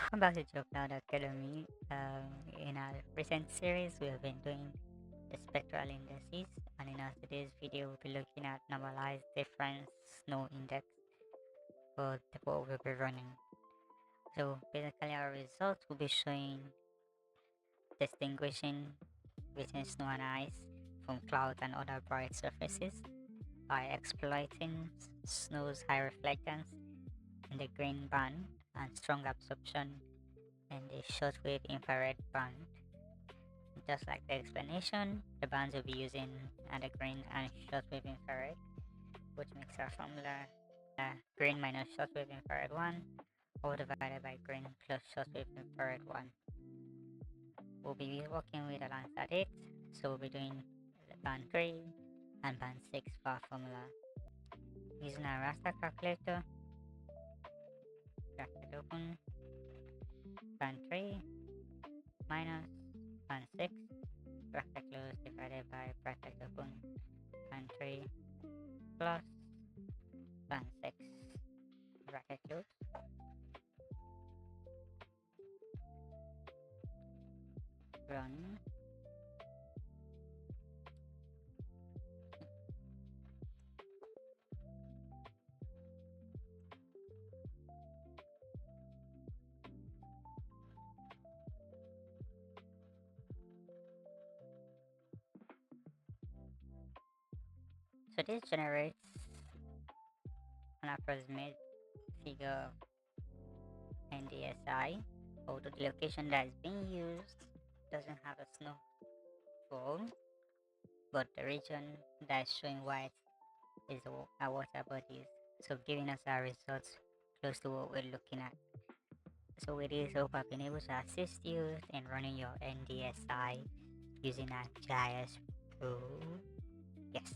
Welcome back to GeoKloud Academy. In our recent series, we have been doing the spectral indices, and in our today's video, we'll be looking at normalized difference snow index for the what we'll be running. So basically, our results will be showing distinguishing between snow and ice from clouds and other bright surfaces by exploiting snow's high reflectance in the green band and strong absorption in the shortwave infrared band. Just like the explanation, the bands we'll be using are the green and shortwave infrared, which makes our formula green minus shortwave infrared 1 all divided by green plus shortwave infrared 1. We'll be working with a Landsat 8, so we'll be doing band 3 and band 6 for our formula. Using our Raster Calculator, bracket open, band 3 minus band 6, bracket close divided by bracket open, band 3 plus band 6, bracket close. Run. So this generates an approximate figure of NDSI, although the location that is being used doesn't have a snowfall, but the region that is showing white is our water bodies, so giving us our results close to what we're looking at. So with this, hope I've been able to assist you in running your NDSI using ArcGIS Pro. Yes.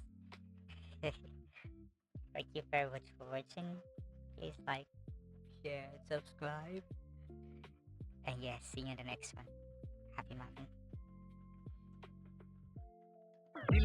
Thank you very much for watching. Please like, share, and subscribe. And yes, see you in the next one. Happy mapping.